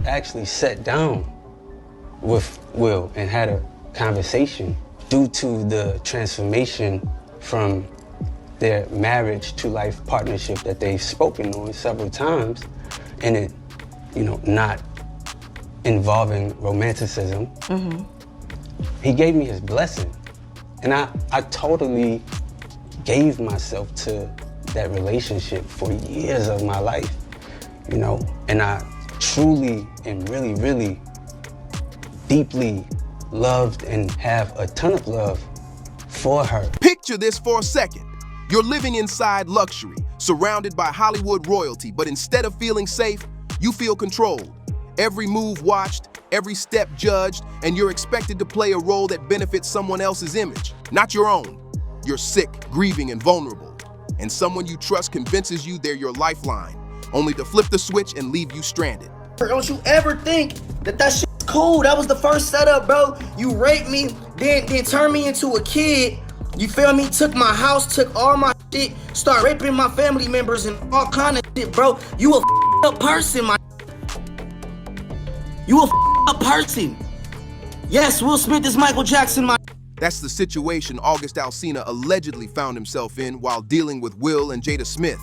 actually sat down with Will and had a conversation due to the transformation from their marriage to life partnership that they've spoken on several times, and it, not involving romanticism. He gave me his blessing. And I totally gave myself to that relationship for years of my life, and I truly and really, really deeply loved and have a ton of love for her. Picture this for a second. You're living inside luxury, surrounded by Hollywood royalty, but instead of feeling safe, you feel controlled. Every move watched, every step judged, and you're expected to play a role that benefits someone else's image, not your own. You're sick, grieving, and vulnerable, and someone you trust convinces you they're your lifeline, only to flip the switch and leave you stranded. Don't you ever think that shit's cool? That was the first setup, bro. You raped me, then turned me into a kid. You feel me? Took my house, took all my shit, start raping my family members and all kind of shit, bro. You a up person, my. You a up person. Yes, Will Smith is Michael Jackson, my. That's the situation August Alsina allegedly found himself in while dealing with Will and Jada Smith.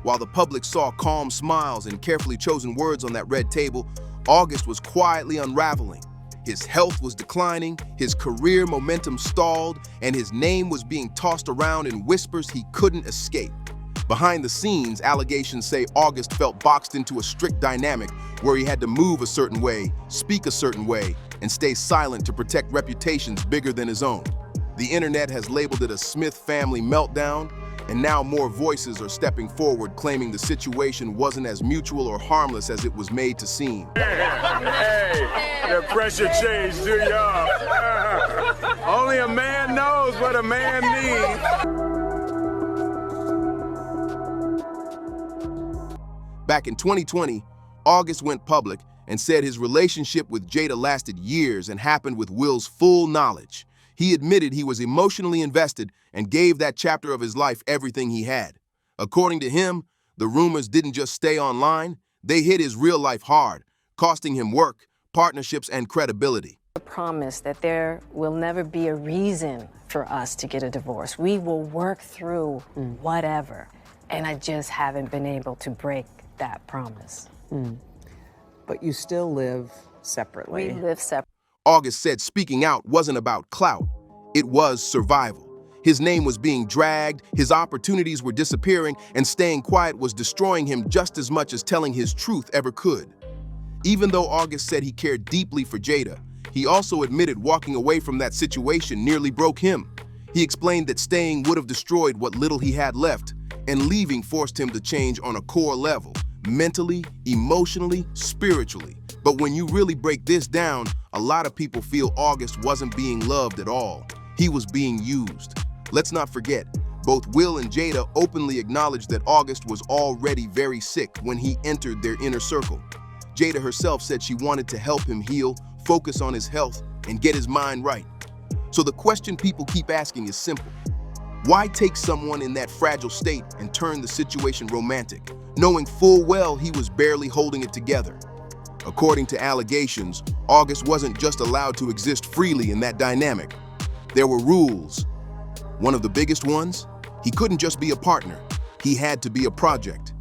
While the public saw calm smiles and carefully chosen words on that red table, August was quietly unraveling. His health was declining, his career momentum stalled, and his name was being tossed around in whispers he couldn't escape. Behind the scenes, allegations say August felt boxed into a strict dynamic where he had to move a certain way, speak a certain way, and stay silent to protect reputations bigger than his own. The internet has labeled it a Smith family meltdown, and now more voices are stepping forward claiming the situation wasn't as mutual or harmless as it was made to seem. Hey, the pressure changed, do y'all? Only a man knows what a man needs. Back in 2020, August went public and said his relationship with Jada lasted years and happened with Will's full knowledge. He admitted he was emotionally invested and gave that chapter of his life everything he had. According to him, the rumors didn't just stay online, they hit his real life hard, costing him work, partnerships, and credibility. I promise that there will never be a reason for us to get a divorce. We will work through whatever. And I just haven't been able to break that promise. But you still live separately. We live separately. August said speaking out wasn't about clout, it was survival. His name was being dragged, his opportunities were disappearing, and staying quiet was destroying him just as much as telling his truth ever could. Even though August said he cared deeply for Jada, he also admitted walking away from that situation nearly broke him. He explained that staying would have destroyed what little he had left, and leaving forced him to change on a core level, mentally, emotionally, spiritually. But when you really break this down, a lot of people feel August wasn't being loved at all. He was being used. Let's not forget, both Will and Jada openly acknowledged that August was already very sick when he entered their inner circle. Jada herself said she wanted to help him heal, focus on his health, and get his mind right. So the question people keep asking is simple. Why take someone in that fragile state and turn the situation romantic, knowing full well he was barely holding it together? According to allegations, August wasn't just allowed to exist freely in that dynamic. There were rules. One of the biggest ones, he couldn't just be a partner, he had to be a project.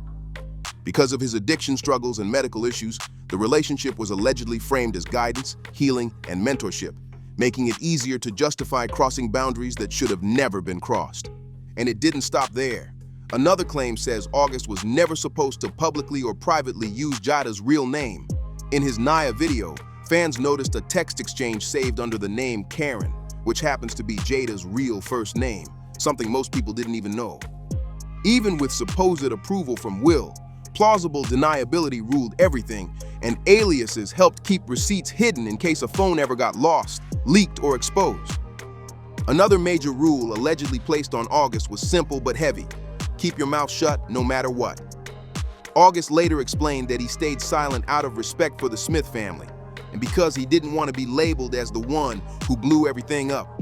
Because of his addiction struggles and medical issues, the relationship was allegedly framed as guidance, healing, and mentorship, making it easier to justify crossing boundaries that should have never been crossed. And it didn't stop there. Another claim says August was never supposed to publicly or privately use Jada's real name. In his Naya video, fans noticed a text exchange saved under the name Karen, which happens to be Jada's real first name, something most people didn't even know. Even with supposed approval from Will, plausible deniability ruled everything, and aliases helped keep receipts hidden in case a phone ever got lost, leaked, or exposed. Another major rule allegedly placed on August was simple but heavy: keep your mouth shut no matter what. August later explained that he stayed silent out of respect for the Smith family, and because he didn't want to be labeled as the one who blew everything up.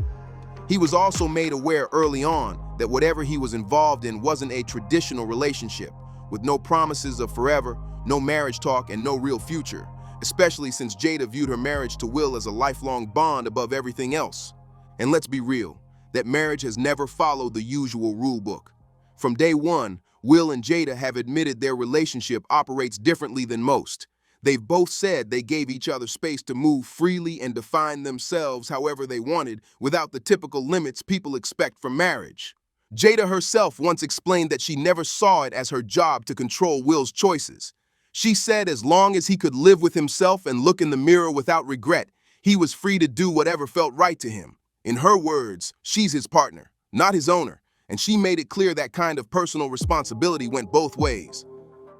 He was also made aware early on that whatever he was involved in wasn't a traditional relationship, with no promises of forever, no marriage talk, and no real future, especially since Jada viewed her marriage to Will as a lifelong bond above everything else. And let's be real, that marriage has never followed the usual rule book. From day one, Will and Jada have admitted their relationship operates differently than most. They've both said they gave each other space to move freely and define themselves however they wanted without the typical limits people expect from marriage. Jada herself once explained that she never saw it as her job to control Will's choices. She said as long as he could live with himself and look in the mirror without regret, he was free to do whatever felt right to him. In her words, she's his partner, not his owner, and she made it clear that kind of personal responsibility went both ways.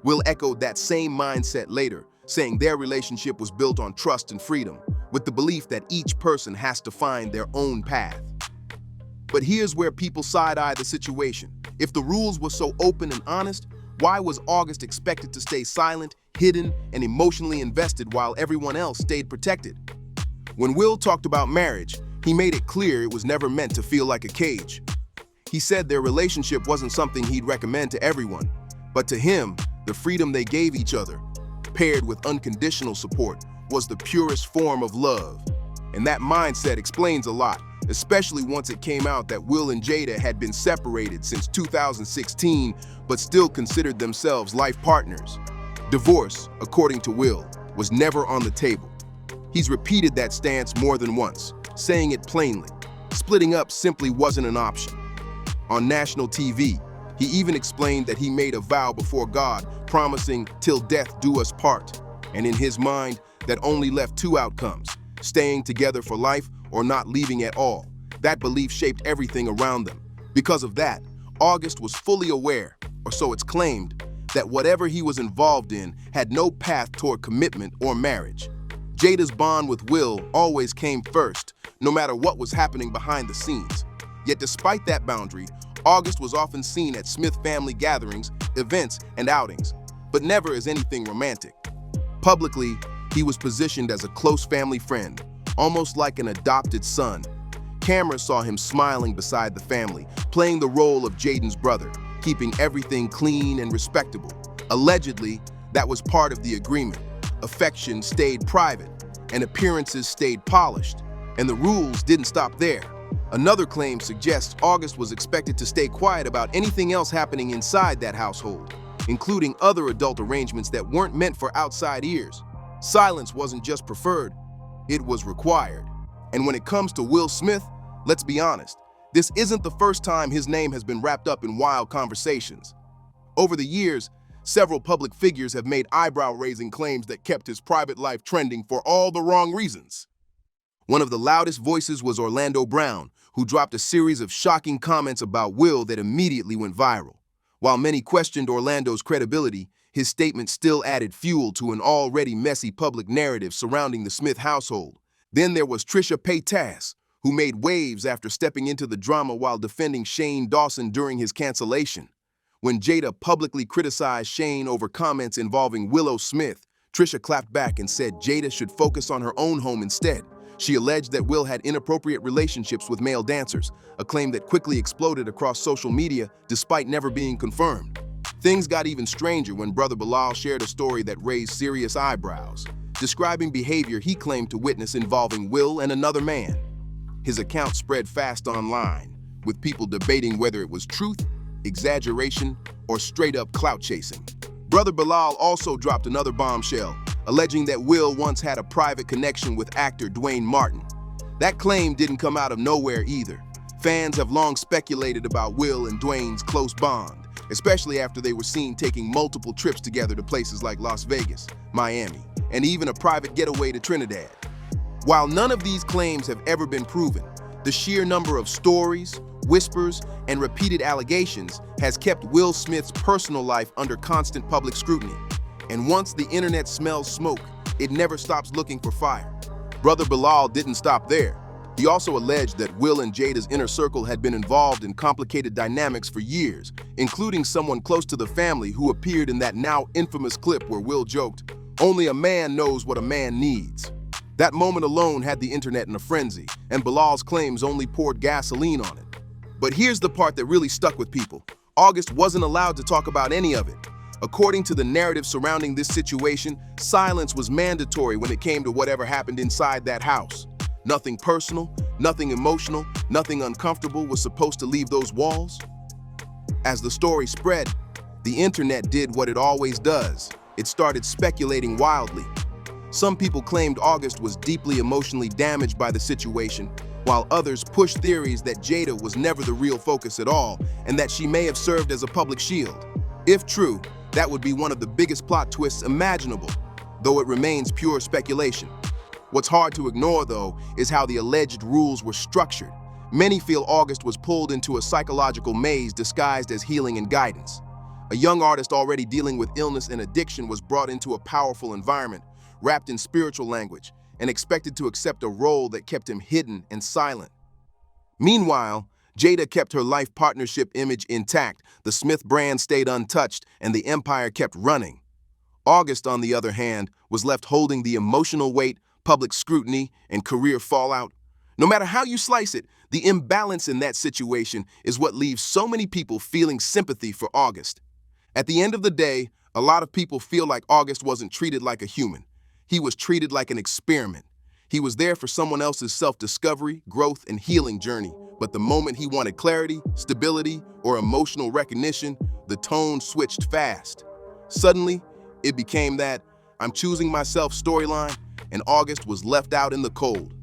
Will echoed that same mindset later, saying their relationship was built on trust and freedom, with the belief that each person has to find their own path. But here's where people side-eye the situation. If the rules were so open and honest, why was August expected to stay silent, hidden, and emotionally invested while everyone else stayed protected? When Will talked about marriage, he made it clear it was never meant to feel like a cage. He said their relationship wasn't something he'd recommend to everyone, but to him, the freedom they gave each other, paired with unconditional support, was the purest form of love. And that mindset explains a lot, especially once it came out that Will and Jada had been separated since 2016, but still considered themselves life partners. Divorce, according to Will, was never on the table. He's repeated that stance more than once, saying it plainly. Splitting up simply wasn't an option. On national TV, he even explained that he made a vow before God, promising till death do us part. And in his mind, that only left two outcomes, staying together for life or not leaving at all. That belief shaped everything around them. Because of that, August was fully aware, or so it's claimed, that whatever he was involved in had no path toward commitment or marriage. Jada's bond with Will always came first, no matter what was happening behind the scenes. Yet despite that boundary, August was often seen at Smith family gatherings, events, and outings, but never as anything romantic. Publicly, he was positioned as a close family friend, almost like an adopted son. Cameras saw him smiling beside the family, playing the role of Jaden's brother, keeping everything clean and respectable. Allegedly, that was part of the agreement. Affection stayed private, and appearances stayed polished, and the rules didn't stop there. Another claim suggests August was expected to stay quiet about anything else happening inside that household, including other adult arrangements that weren't meant for outside ears. Silence wasn't just preferred, it was required. And when it comes to Will Smith, let's be honest, this isn't the first time his name has been wrapped up in wild conversations. Over the years, several public figures have made eyebrow-raising claims that kept his private life trending for all the wrong reasons. One of the loudest voices was Orlando Brown, who dropped a series of shocking comments about Will that immediately went viral. While many questioned Orlando's credibility, his statement still added fuel to an already messy public narrative surrounding the Smith household. Then there was Trisha Paytas, who made waves after stepping into the drama while defending Shane Dawson during his cancellation. When Jada publicly criticized Shane over comments involving Willow Smith, Trisha clapped back and said Jada should focus on her own home instead. She alleged that Will had inappropriate relationships with male dancers, a claim that quickly exploded across social media despite never being confirmed. Things got even stranger when brother Bilal shared a story that raised serious eyebrows, describing behavior he claimed to witness involving Will and another man. His account spread fast online, with people debating whether it was truth, exaggeration, or straight-up clout chasing. Brother Bilal also dropped another bombshell, alleging that Will once had a private connection with actor Dwayne Martin. That claim didn't come out of nowhere either. Fans have long speculated about Will and Dwayne's close bond, especially after they were seen taking multiple trips together to places like Las Vegas, Miami, and even a private getaway to Trinidad. While none of these claims have ever been proven, the sheer number of stories, whispers, and repeated allegations has kept Will Smith's personal life under constant public scrutiny. And once the internet smells smoke, it never stops looking for fire. Brother Bilal didn't stop there. He also alleged that Will and Jada's inner circle had been involved in complicated dynamics for years, including someone close to the family who appeared in that now infamous clip where Will joked, "Only a man knows what a man needs." That moment alone had the internet in a frenzy, and Bilal's claims only poured gasoline on it. But here's the part that really stuck with people. August wasn't allowed to talk about any of it. According to the narrative surrounding this situation, silence was mandatory when it came to whatever happened inside that house. Nothing personal, nothing emotional, nothing uncomfortable was supposed to leave those walls. As the story spread, the internet did what it always does. It started speculating wildly. Some people claimed August was deeply emotionally damaged by the situation, while others pushed theories that Jada was never the real focus at all and that she may have served as a public shield. If true, that would be one of the biggest plot twists imaginable, though it remains pure speculation. What's hard to ignore, though, is how the alleged rules were structured. Many feel August was pulled into a psychological maze disguised as healing and guidance. A young artist already dealing with illness and addiction was brought into a powerful environment, wrapped in spiritual language, and expected to accept a role that kept him hidden and silent. Meanwhile, Jada kept her life partnership image intact, the Smith brand stayed untouched, and the empire kept running. August, on the other hand, was left holding the emotional weight, public scrutiny, and career fallout. No matter how you slice it, the imbalance in that situation is what leaves so many people feeling sympathy for August. At the end of the day, a lot of people feel like August wasn't treated like a human. He was treated like an experiment. He was there for someone else's self-discovery, growth, and healing journey. But the moment he wanted clarity, stability, or emotional recognition, the tone switched fast. Suddenly, it became that "I'm choosing myself" storyline, and August was left out in the cold.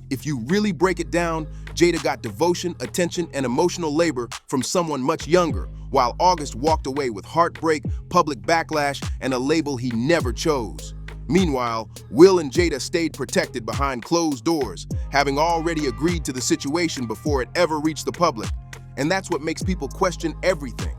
If you really break it down, Jada got devotion, attention, and emotional labor from someone much younger, while August walked away with heartbreak, public backlash, and a label he never chose. Meanwhile, Will and Jada stayed protected behind closed doors, having already agreed to the situation before it ever reached the public. And that's what makes people question everything.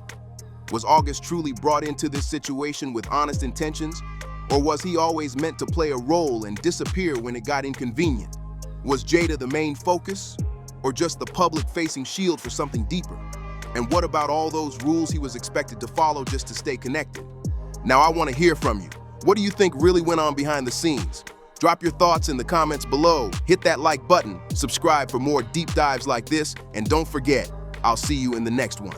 Was August truly brought into this situation with honest intentions? Or was he always meant to play a role and disappear when it got inconvenient? Was Jada the main focus, or just the public-facing shield for something deeper? And what about all those rules he was expected to follow just to stay connected? Now I want to hear from you. What do you think really went on behind the scenes? Drop your thoughts in the comments below, hit that like button, subscribe for more deep dives like this, and don't forget, I'll see you in the next one.